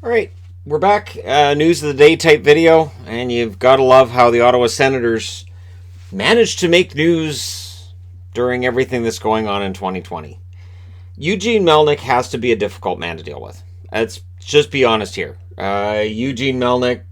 All right, we're back. News of the day type video, and you've got to love how the Ottawa Senators managed to make news during everything that's going on in 2020. Eugene Melnyk has to be a difficult man to deal with. Let's just be honest here. Eugene Melnyk,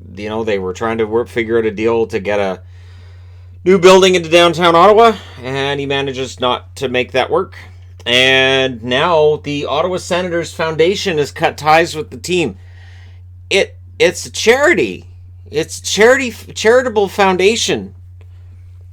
they were trying to figure out a deal to get a new building into downtown Ottawa, and he manages not to make that work. And now the Ottawa Senators Foundation has cut ties with the team. It's a charity. It's charitable foundation.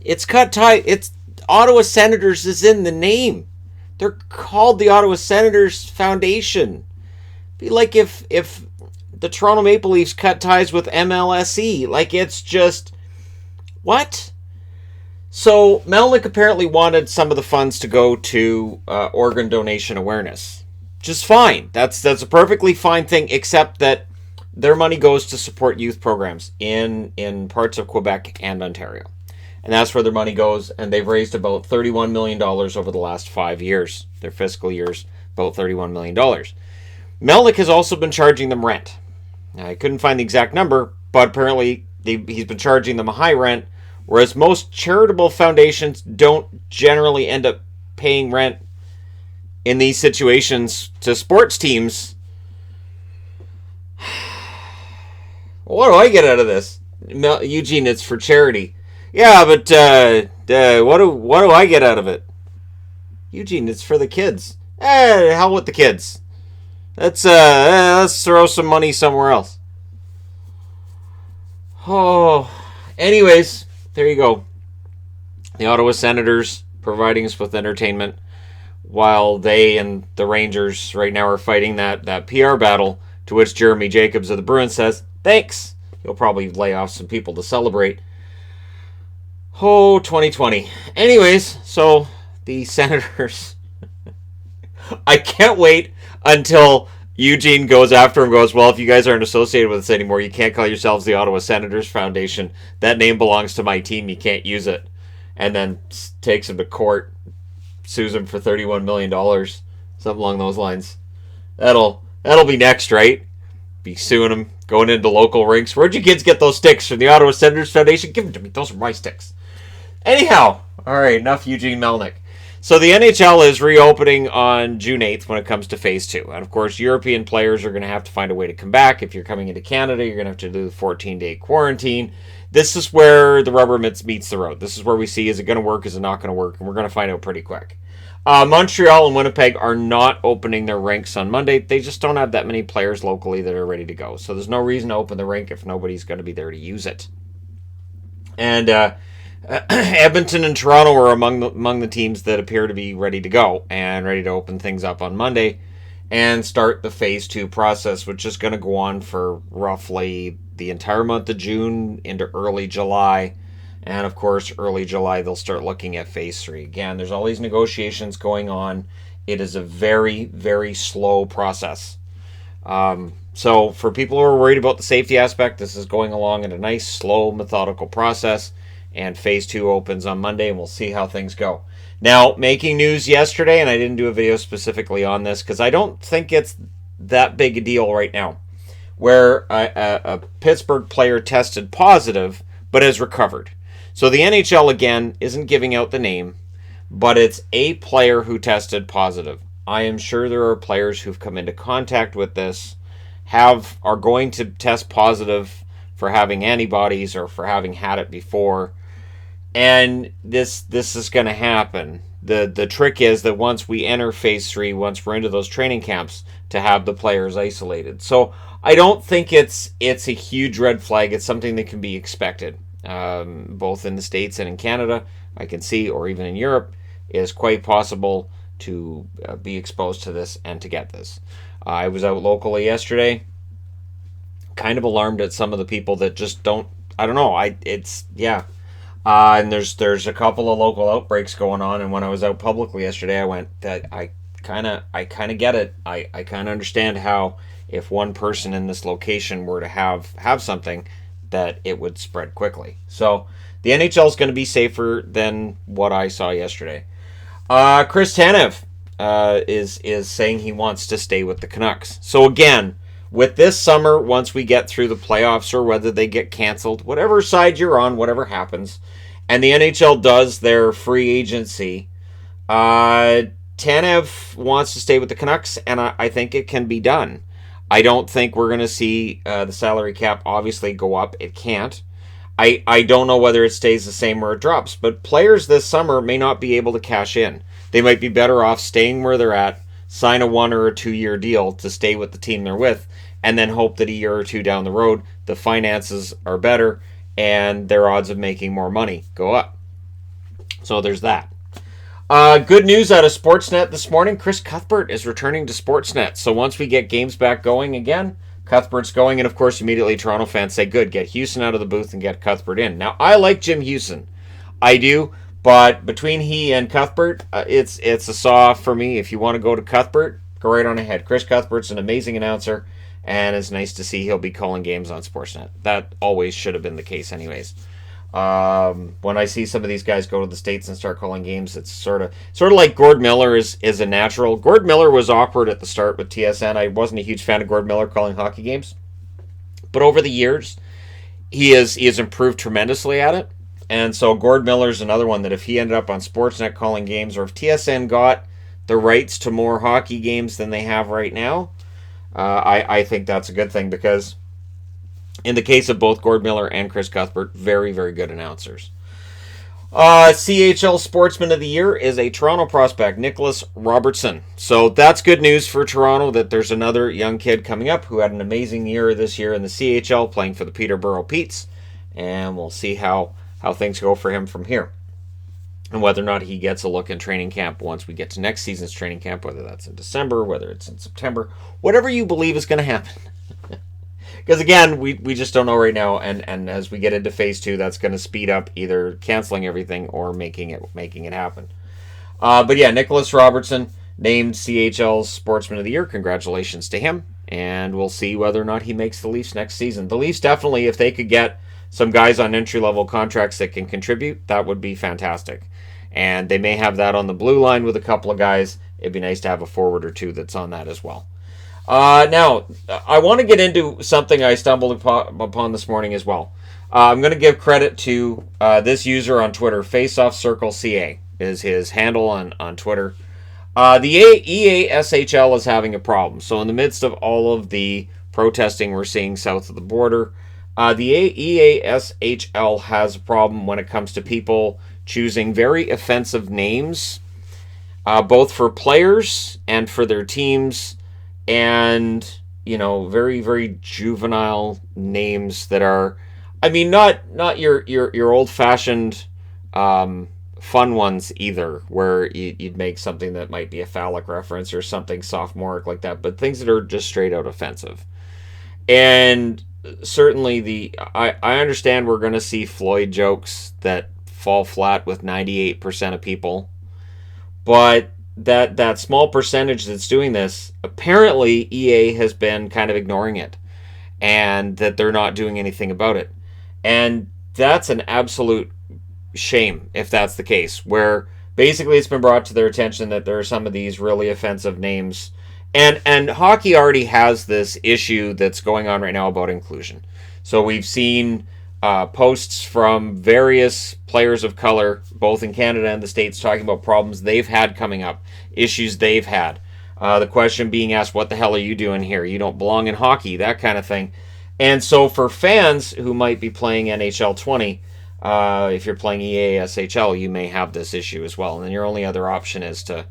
It's cut tie. It's Ottawa Senators is in the name. They're called the Ottawa Senators Foundation. Be like if the Toronto Maple Leafs cut ties with MLSE. Like, it's just what? So Melnyk apparently wanted some of the funds to go to organ donation awareness. Just fine. That's a perfectly fine thing, except that their money goes to support youth programs in parts of Quebec and Ontario. And that's where their money goes, and they've raised about $31 million over the last 5 years. Their fiscal years, about $31 million. Melnyk has also been charging them rent. Now, I couldn't find the exact number, but apparently he's been charging them a high rent, whereas most charitable foundations don't generally end up paying rent in these situations to sports teams. What do I get out of this? Eugene, it's for charity. Yeah, but what do I get out of it? Eugene, it's for the kids. Hell with the kids. Let's throw some money somewhere else. Oh, anyways, there you go. The Ottawa Senators providing us with entertainment, while they and the Rangers right now are fighting that PR battle, to which Jeremy Jacobs of the Bruins says, thanks. He'll probably lay off some people to celebrate. Oh, 2020. Anyways, so the Senators... I can't wait until Eugene goes after him, goes, well, if you guys aren't associated with us anymore, you can't call yourselves the Ottawa Senators Foundation. That name belongs to my team. You can't use it. And then takes him to court, sues him for $31 million, something along those lines. That'll be next, right? Be suing him, going into local rinks. Where'd you kids get those sticks from the Ottawa Senators Foundation? Give them to me. Those are my sticks. Anyhow, all right, enough Eugene Melnyk. So the NHL is reopening on June 8th when it comes to Phase 2. And, of course, European players are going to have to find a way to come back. If you're coming into Canada, you're going to have to do the 14-day quarantine. This is where the rubber meets the road. This is where we see, is it going to work, is it not going to work? And we're going to find out pretty quick. Montreal and Winnipeg are not opening their rinks on Monday. They just don't have that many players locally that are ready to go. So there's no reason to open the rink if nobody's going to be there to use it. And Edmonton and Toronto are among the teams that appear to be ready to go and ready to open things up on Monday and start the Phase 2 process, which is going to go on for roughly the entire month of June into early July. And, of course, early July, they'll start looking at Phase 3. Again, there's all these negotiations going on. It is a very, very slow process. So for people who are worried about the safety aspect, this is going along in a nice, slow, methodical process. And Phase 2 opens on Monday, and we'll see how things go. Now, making news yesterday, and I didn't do a video specifically on this because I don't think it's that big a deal right now, where a Pittsburgh player tested positive but has recovered. So the NHL, again, isn't giving out the name, but it's a player who tested positive. I am sure there are players who've come into contact with this, are going to test positive for having antibodies or for having had it before. And this is going to happen. The trick is that once we enter Phase 3, once we're into those training camps, to have the players isolated. So I don't think it's a huge red flag. It's something that can be expected. Both in the States and in Canada, I can see, or even in Europe, it is quite possible to be exposed to this and to get this. I was out locally yesterday, kind of alarmed at some of the people that just don't, I don't know, and there's a couple of local outbreaks going on, and when I was out publicly yesterday, I went, that I kind of get it. I kind of understand how if one person in this location were to have something, that it would spread quickly. So the NHL is going to be safer than what I saw yesterday. Chris Tanev is saying he wants to stay with the Canucks. So again, with this summer, once we get through the playoffs or whether they get canceled, whatever side you're on, whatever happens, and the NHL does their free agency, Tanev wants to stay with the Canucks, and I think it can be done. I don't think we're going to see the salary cap obviously go up. It can't. I don't know whether it stays the same or it drops, but players this summer may not be able to cash in. They might be better off staying where they're at, sign a 1 or a 2 year deal to stay with the team they're with, and then hope that a year or two down the road, the finances are better and their odds of making more money go up. So there's that. Good news out of Sportsnet this morning. Chris Cuthbert is returning to Sportsnet. So once we get games back going again, Cuthbert's going. And of course, immediately Toronto fans say, good, get Houston out of the booth and get Cuthbert in. Now, I like Jim Houston. I do. But between he and Cuthbert, it's a saw for me. If you want to go to Cuthbert, go right on ahead. Chris Cuthbert's an amazing announcer. And it's nice to see he'll be calling games on Sportsnet. That always should have been the case anyways. When I see some of these guys go to the States and start calling games, it's sort of like Gord Miller is a natural. Gord Miller was awkward at the start with TSN. I wasn't a huge fan of Gord Miller calling hockey games, but over the years, he has improved tremendously at it. And so Gord Miller's another one that if he ended up on Sportsnet calling games, or if TSN got the rights to more hockey games than they have right now, I think that's a good thing, because in the case of both Gord Miller and Chris Cuthbert, very, very good announcers. CHL Sportsman of the Year is a Toronto prospect, Nicholas Robertson. So that's good news for Toronto, that there's another young kid coming up who had an amazing year this year in the CHL, playing for the Peterborough Petes. And we'll see how things go for him from here, and whether or not he gets a look in training camp once we get to next season's training camp, whether that's in December, whether it's in September, whatever you believe is going to happen. Because again, we just don't know right now, and as we get into phase 2, that's going to speed up either canceling everything or making it happen. But yeah, Nicholas Robertson named CHL's Sportsman of the Year. Congratulations to him, and we'll see whether or not he makes the Leafs next season. The Leafs definitely, if they could get some guys on entry-level contracts that can contribute, that would be fantastic. And they may have that on the blue line with a couple of guys. It'd be nice to have a forward or two that's on that as well. Now, I want to get into something I stumbled upon this morning as well. I'm going to give credit to this user on Twitter. FaceOffCircleCA is his handle on Twitter. The AEHL is having a problem. So in the midst of all of the protesting we're seeing south of the border, the AEHL has a problem when it comes to people choosing very offensive names, both for players and for their teams, and very, very juvenile names that are, I mean, not your old-fashioned fun ones either, where you'd make something that might be a phallic reference or something sophomoric like that, but things that are just straight out offensive. And certainly I understand we're going to see Floyd jokes that fall flat with 98% of people, but that small percentage that's doing this, apparently EA has been kind of ignoring it, and that they're not doing anything about it. And that's an absolute shame if that's the case, where basically it's been brought to their attention that there are some of these really offensive names. And hockey already has this issue that's going on right now about inclusion. So we've seen posts from various players of color, both in Canada and the States, talking about problems they've had coming up, issues they've had. The question being asked, what the hell are you doing here? You don't belong in hockey, that kind of thing. And so for fans who might be playing NHL 20, if you're playing EASHL, you may have this issue as well. And then your only other option is to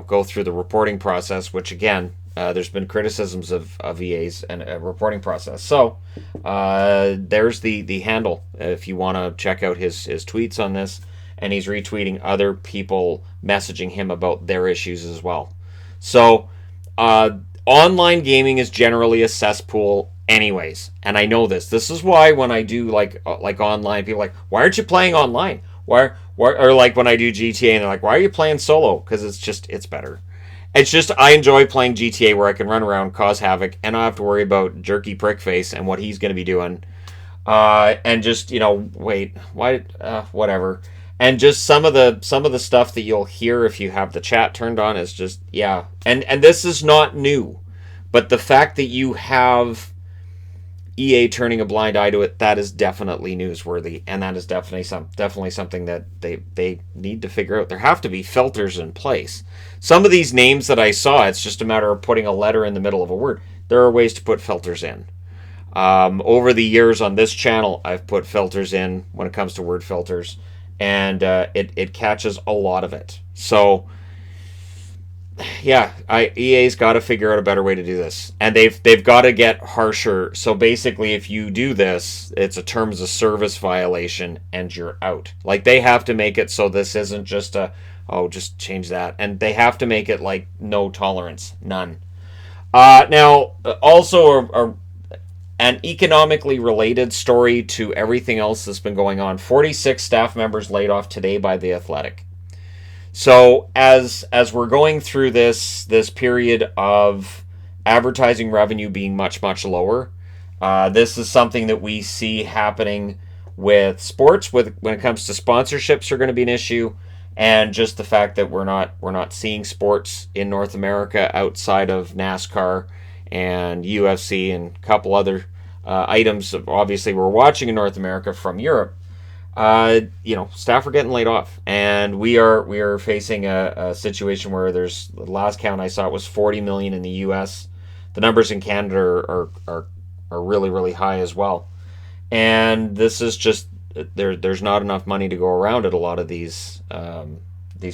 go through the reporting process, which again, there's been criticisms of EA's and reporting process. So there's the handle if you want to check out his tweets on this, and he's retweeting other people messaging him about their issues as well. So online gaming is generally a cesspool anyways, and I know this. This is why when I do like online, people are like, why aren't you playing online? Why, or like when I do GTA and they're like, why are you playing solo? Because it's better. It's just, I enjoy playing GTA where I can run around, cause havoc, and I don't have to worry about Jerky Prickface and what he's going to be doing. And just, whatever. And just some of the stuff that you'll hear if you have the chat turned on is just, yeah. And this is not new. But the fact that you have EA turning a blind eye to it, that is definitely newsworthy, and that is definitely something that they need to figure out. There have to be filters in place. Some of these names that I saw, it's just a matter of putting a letter in the middle of a word. There are ways to put filters in. Over the years on this channel, I've put filters in when it comes to word filters, and it catches a lot of it. So yeah, EA's got to figure out a better way to do this, and they've got to get harsher. So basically, if you do this, it's a terms of service violation, and you're out. Like, they have to make it so this isn't just a, oh, just change that, and they have to make it like no tolerance, none. Now, also an economically related story to everything else that's been going on. 46 staff members laid off today by The Athletic. So as we're going through this period of advertising revenue being much lower, this is something that we see happening with sports. When it comes to sponsorships, are going to be an issue, and just the fact that we're not seeing sports in North America outside of NASCAR and UFC and a couple other items. Obviously, we're watching in North America from Europe. Staff are getting laid off, and we are facing a situation where there's, the last count I saw, it was 40 million in the U.S. The numbers in Canada are really high as well, and this is just there's not enough money to go around at a lot of these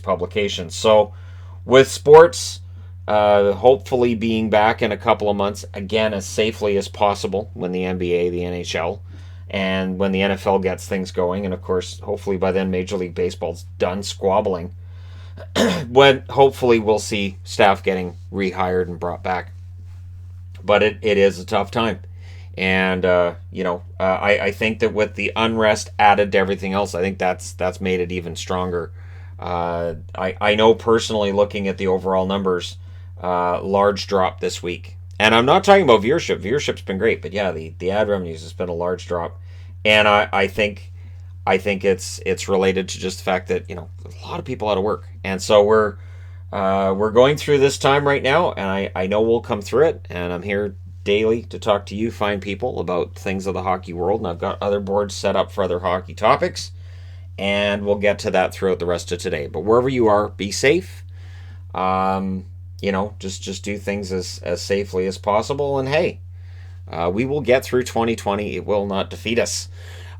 publications. So with sports, hopefully being back in a couple of months again as safely as possible, when the NBA, the NHL, and when the NFL gets things going, and of course, hopefully by then Major League Baseball's done squabbling, when hopefully we'll see staff getting rehired and brought back. But it is a tough time. And, I think that with the unrest added to everything else, I think that's made it even stronger. I know personally, looking at the overall numbers, large drop this week. And I'm not talking about viewership. Viewership's been great, but yeah, the ad revenues has been a large drop, and I think it's related to just the fact that a lot of people out of work, and so we're going through this time right now, and I know we'll come through it. And I'm here daily to talk to you fine people about things of the hockey world, and I've got other boards set up for other hockey topics, and we'll get to that throughout the rest of today. But wherever you are, be safe. Just do things as safely as possible. And hey, we will get through 2020. It will not defeat us.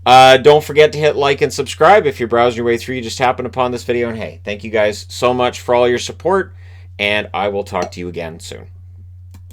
Don't forget to hit like and subscribe if you're browsing your way through. You just happened upon this video. And hey, thank you guys so much for all your support. And I will talk to you again soon.